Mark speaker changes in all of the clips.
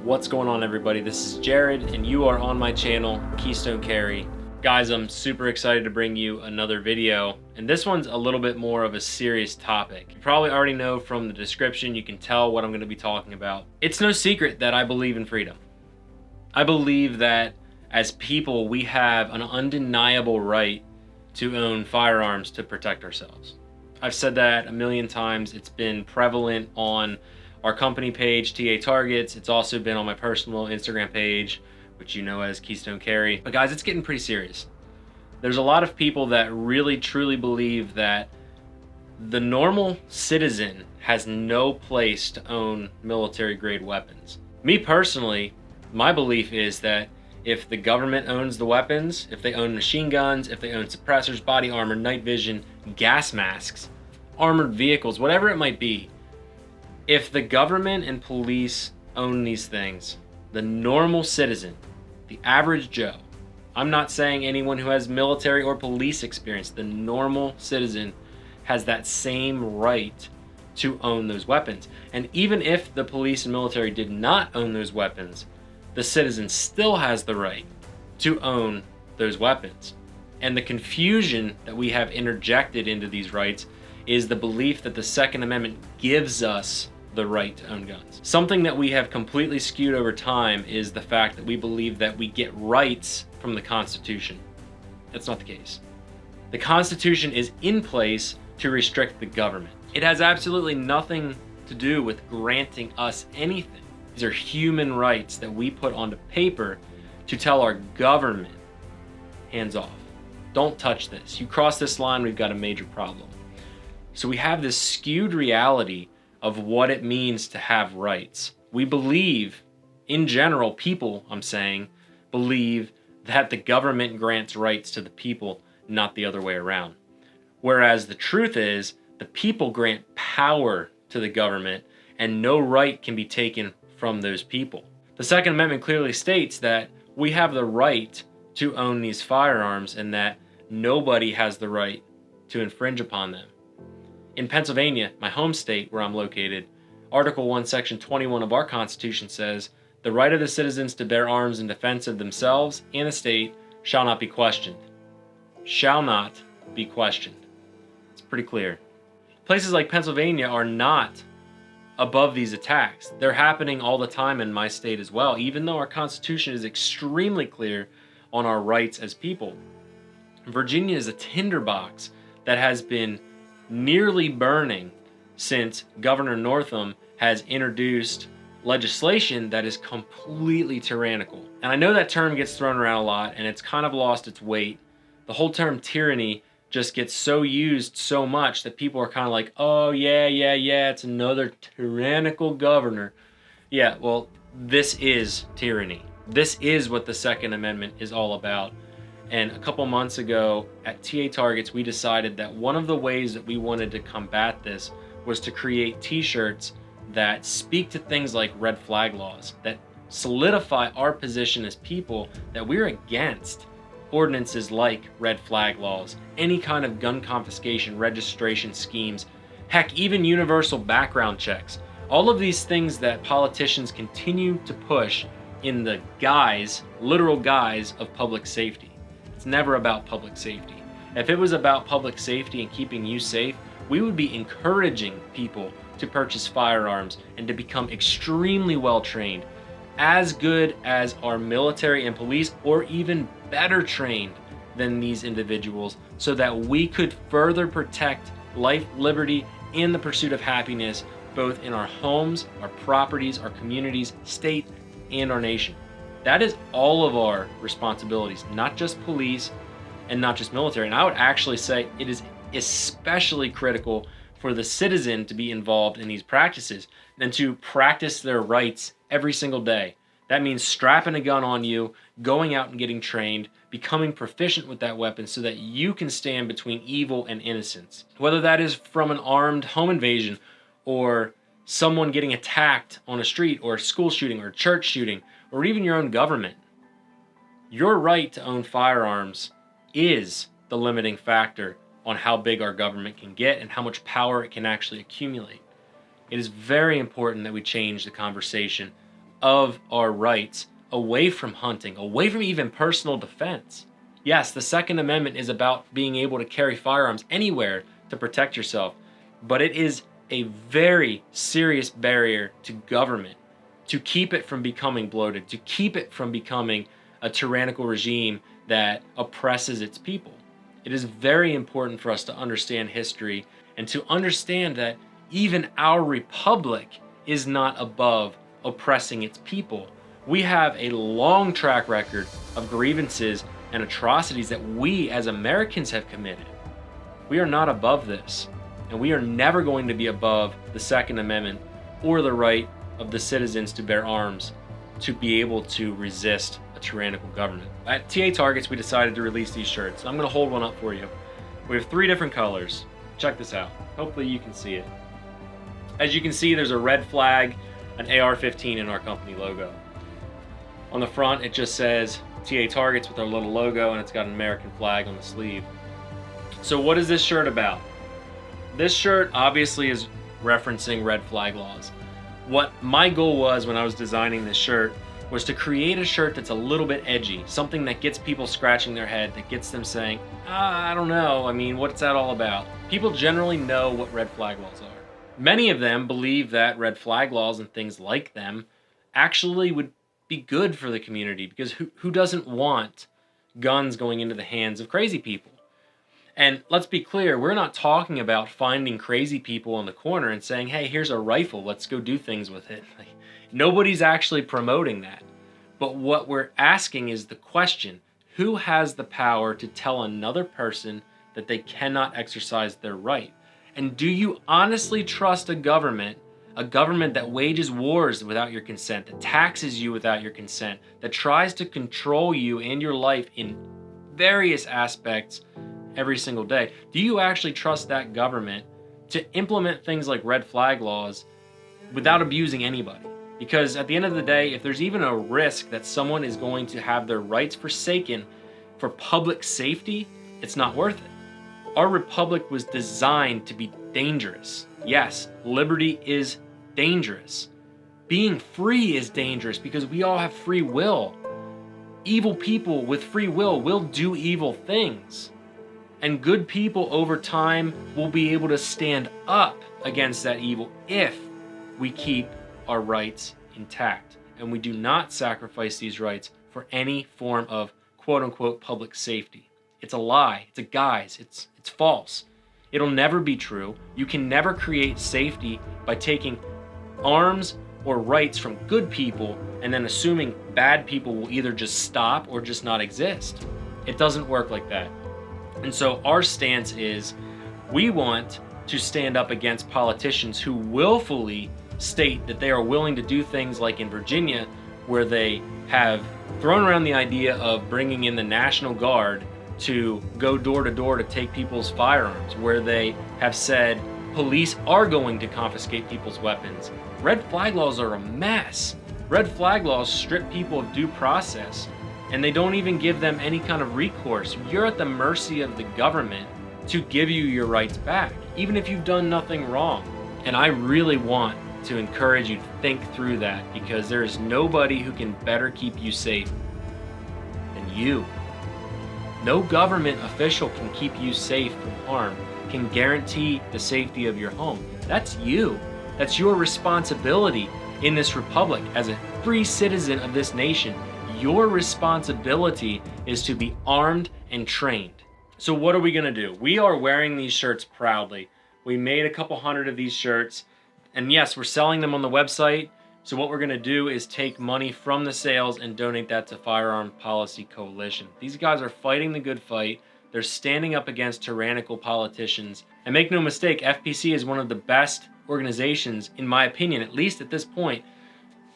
Speaker 1: What's going on, everybody? This is Jared and you are on my channel, Keystone Carry. Guys, I'm super excited to bring you another video, and this one's a little bit more of a serious topic. You probably already know from the description, you can tell what I'm going to be talking about. It's no secret that I believe in freedom. I believe that as people, we have an undeniable right to own firearms to protect ourselves. I've said that a million times. It's been prevalent on our company page, TShirts. It's also been on my personal Instagram page, which you know as Keystone Carry. But guys, it's getting pretty serious. There's a lot of people that really truly believe that the normal citizen has no place to own military grade weapons. Me personally, my belief is that if the government owns the weapons, if they own machine guns, if they own suppressors, body armor, night vision, gas masks, armored vehicles, whatever it might be, if the government and police own these things, the normal citizen, the average Joe, I'm not saying anyone who has military or police experience, the normal citizen has that same right to own those weapons. And even if the police and military did not own those weapons, the citizen still has the right to own those weapons. And the confusion that we have interjected into these rights is the belief that the Second Amendment gives us the right to own guns. Something that we have completely skewed over time is the fact that we believe that we get rights from the Constitution. That's not the case. The Constitution is in place to restrict the government. It has absolutely nothing to do with granting us anything. These are human rights that we put onto paper to tell our government, hands off. Don't touch this. You cross this line, we've got a major problem. So we have this skewed reality of what it means to have rights. We believe, in general, people, I'm saying, believe that the government grants rights to the people, not the other way around. Whereas the truth is, the people grant power to the government, and no right can be taken from those people. The Second Amendment clearly states that we have the right to own these firearms and that nobody has the right to infringe upon them. In Pennsylvania, my home state where I'm located, Article 1, Section 21 of our Constitution says, "The right of the citizens to bear arms in defense of themselves and the state shall not be questioned." Shall not be questioned. It's pretty clear. Places like Pennsylvania are not above these attacks. They're happening all the time in my state as well, even though our Constitution is extremely clear on our rights as people. Virginia is a tinderbox that has been nearly burning since Governor Northam has introduced legislation that is completely tyrannical. And I know that term gets thrown around a lot and it's kind of lost its weight. The whole term tyranny just gets so used so much that people are kind of like, oh yeah, it's another tyrannical governor. Yeah, well, this is tyranny. This is what the Second Amendment is all about. And a couple months ago at TShirts, we decided that one of the ways that we wanted to combat this was to create t-shirts that speak to things like red flag laws, that solidify our position as people that we're against ordinances like red flag laws, any kind of gun confiscation, registration schemes, heck, even universal background checks. All of these things that politicians continue to push in the guise, literal guise, of public safety. It's never about public safety. If it was about public safety and keeping you safe, we would be encouraging people to purchase firearms and to become extremely well trained, as good as our military and police, or even better trained than these individuals, so that we could further protect life, liberty, and the pursuit of happiness, both in our homes, our properties, our communities, state, and our nation. That is all of our responsibilities, not just police and not just military. And I would actually say it is especially critical for the citizen to be involved in these practices and to practice their rights every single day. That means strapping a gun on you, going out and getting trained, becoming proficient with that weapon so that you can stand between evil and innocence. Whether that is from an armed home invasion or someone getting attacked on a street or a school shooting or a church shooting, or even your own government. Your right to own firearms is the limiting factor on how big our government can get and how much power it can actually accumulate. It is very important that we change the conversation of our rights away from hunting, away from even personal defense. Yes, the Second Amendment is about being able to carry firearms anywhere to protect yourself, but it is a very serious barrier to government to keep it from becoming bloated, to keep it from becoming a tyrannical regime that oppresses its people. It is very important for us to understand history and to understand that even our republic is not above oppressing its people. We have a long track record of grievances and atrocities that we as Americans have committed. We are not above this, and we are never going to be above the Second Amendment or the right of the citizens to bear arms to be able to resist a tyrannical government. At TShirts, we decided to release these shirts. I'm going to hold one up for you. We have 3 different colors. Check this out. Hopefully you can see it. As you can see, there's a red flag, an AR-15 in our company logo. On the front, it just says TShirts with our little logo, and it's got an American flag on the sleeve. So what is this shirt about? This shirt obviously is referencing red flag laws. What my goal was when I was designing this shirt was to create a shirt that's a little bit edgy, something that gets people scratching their head, that gets them saying, I don't know, I mean, what's that all about? People generally know what red flag laws are. Many of them believe that red flag laws and things like them actually would be good for the community, because who doesn't want guns going into the hands of crazy people? And let's be clear, we're not talking about finding crazy people in the corner and saying, hey, here's a rifle, let's go do things with it. Nobody's actually promoting that. But what we're asking is the question, who has the power to tell another person that they cannot exercise their right? And do you honestly trust a government that wages wars without your consent, that taxes you without your consent, that tries to control you and your life in various aspects every single day? Do you actually trust that government to implement things like red flag laws without abusing anybody? Because at the end of the day, if there's even a risk that someone is going to have their rights forsaken for public safety, it's not worth it. Our republic was designed to be dangerous. Yes, liberty is dangerous. Being free is dangerous because we all have free will. Evil people with free will do evil things. And good people over time will be able to stand up against that evil if we keep our rights intact and we do not sacrifice these rights for any form of quote-unquote public safety. It's a lie, it's a guise, it's false. It'll never be true. You can never create safety by taking arms or rights from good people and then assuming bad people will either just stop or just not exist. It doesn't work like that. And so our stance is we want to stand up against politicians who willfully state that they are willing to do things like in Virginia, where they have thrown around the idea of bringing in the National Guard to go door to door to take people's firearms, where they have said police are going to confiscate people's weapons. Red flag laws are a mess. Red flag laws strip people of due process, and they don't even give them any kind of recourse. You're at the mercy of the government to give you your rights back, even if you've done nothing wrong. And I really want to encourage you to think through that, because there is nobody who can better keep you safe than you. No government official can keep you safe from harm, can guarantee the safety of your home. That's you. That's your responsibility in this republic as a free citizen of this nation. Your responsibility is to be armed and trained. So what are we gonna do? We are wearing these shirts proudly. We made a couple hundred of these shirts, and yes, we're selling them on the website. So what we're gonna do is take money from the sales and donate that to Firearm Policy Coalition. These guys are fighting the good fight. They're standing up against tyrannical politicians. And make no mistake, FPC is one of the best organizations, in my opinion, at least at this point,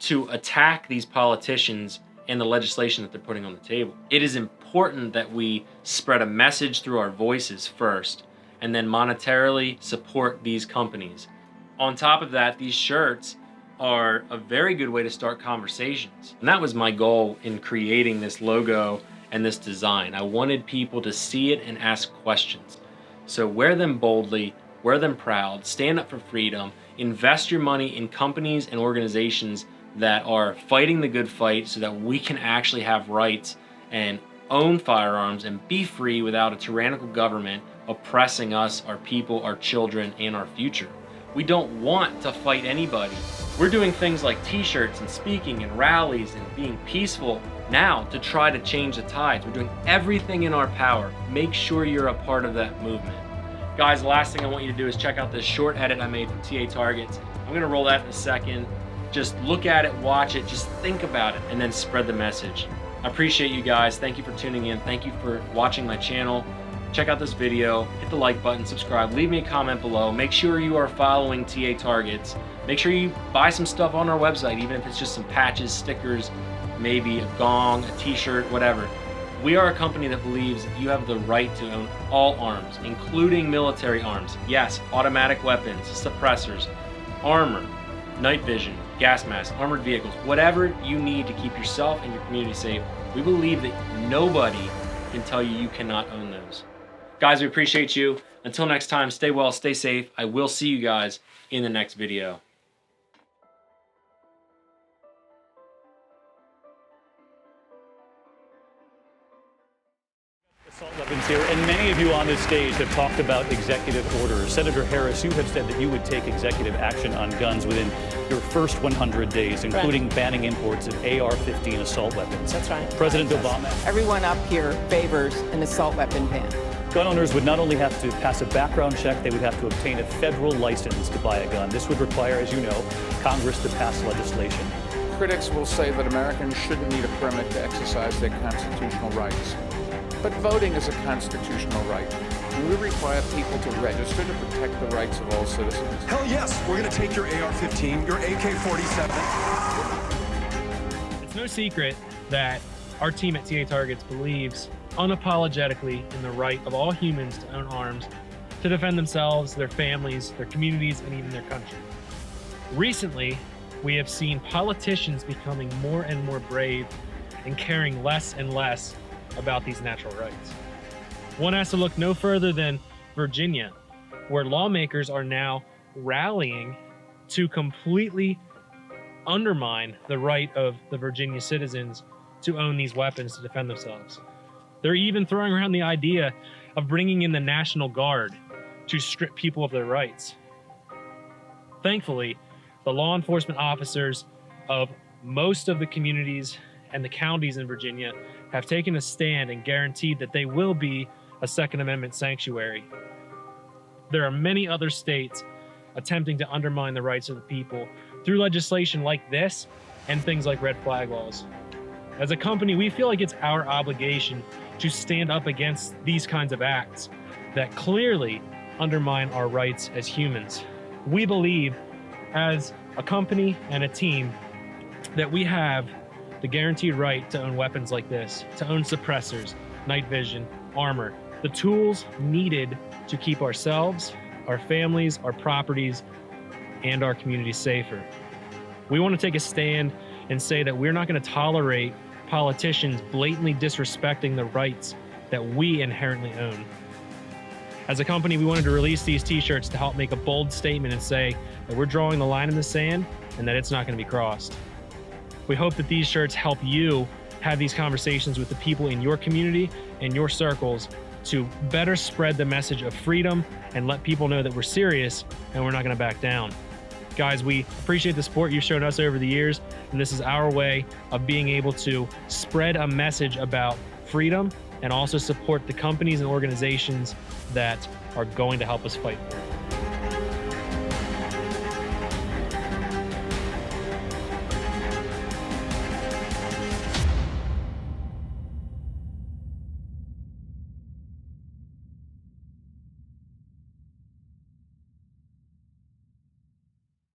Speaker 1: to attack these politicians and the legislation that they're putting on the table. It is important that we spread a message through our voices first, and then monetarily support these companies. On top of that, these shirts are a very good way to start conversations. And that was my goal in creating this logo and this design. I wanted people to see it and ask questions. So wear them boldly, wear them proud, stand up for freedom, invest your money in companies and organizations that are fighting the good fight so that we can actually have rights and own firearms and be free without a tyrannical government oppressing us, our people, our children, and our future. We don't want to fight anybody. We're doing things like T-shirts and speaking and rallies and being peaceful now to try to change the tides. We're doing everything in our power. Make sure you're a part of that movement. Guys, the last thing I want you to do is check out this short edit I made from TShirts. I'm gonna roll that in a second. Just look at it, watch it, just think about it, and then spread the message. I appreciate you guys. Thank you for tuning in. Thank you for watching my channel. Check out this video, hit the like button, subscribe, leave me a comment below. Make sure you are following TShirts. Make sure you buy some stuff on our website, even if it's just some patches, stickers, maybe a gong, a t-shirt, whatever. We are a company that believes that you have the right to own all arms, including military arms. Yes, automatic weapons, suppressors, armor, night vision, gas masks, armored vehicles, whatever you need to keep yourself and your community safe. We believe that nobody can tell you you cannot own those. Guys, we appreciate you. Until next time, stay well, stay safe. I will see you guys in the next video.
Speaker 2: Assault weapons here, and many of you on this stage have talked about executive orders. Senator Harris, you have said that you would take executive action on guns within your first 100 days, including banning imports of AR-15 assault weapons.
Speaker 3: That's right.
Speaker 2: President Obama.
Speaker 3: Everyone up here favors an assault weapon ban.
Speaker 2: Gun owners would not only have to pass a background check, they would have to obtain a federal license to buy a gun. This would require, as you know, Congress to pass legislation.
Speaker 4: Critics will say that Americans shouldn't need a permit to exercise their constitutional rights. But voting is a constitutional right, and we require people to register to protect the rights of all citizens.
Speaker 5: Hell yes, we're going to take your AR-15, your AK-47.
Speaker 6: It's no secret that our team at TShirts believes unapologetically in the right of all humans to own arms, to defend themselves, their families, their communities, and even their country. Recently, we have seen politicians becoming more and more brave and caring less and less about these natural rights. One has to look no further than Virginia, where lawmakers are now rallying to completely undermine the right of the Virginia citizens to own these weapons to defend themselves. They're even throwing around the idea of bringing in the National Guard to strip people of their rights. Thankfully, the law enforcement officers of most of the communities and the counties in Virginia have taken a stand and guaranteed that they will be a Second Amendment sanctuary. There are many other states attempting to undermine the rights of the people through legislation like this and things like red flag laws. As a company, we feel like it's our obligation to stand up against these kinds of acts that clearly undermine our rights as humans. We believe, as a company and a team, that we have the guaranteed right to own weapons like this, to own suppressors, night vision, armor, the tools needed to keep ourselves, our families, our properties, and our communities safer. We want to take a stand and say that we're not going to tolerate politicians blatantly disrespecting the rights that we inherently own. As a company, we wanted to release these t-shirts to help make a bold statement and say that we're drawing the line in the sand and that it's not going to be crossed. We hope that these shirts help you have these conversations with the people in your community and your circles to better spread the message of freedom and let people know that we're serious and we're not going to back down. Guys, we appreciate the support you've shown us over the years, and this is our way of being able to spread a message about freedom and also support the companies and organizations that are going to help us fight for it.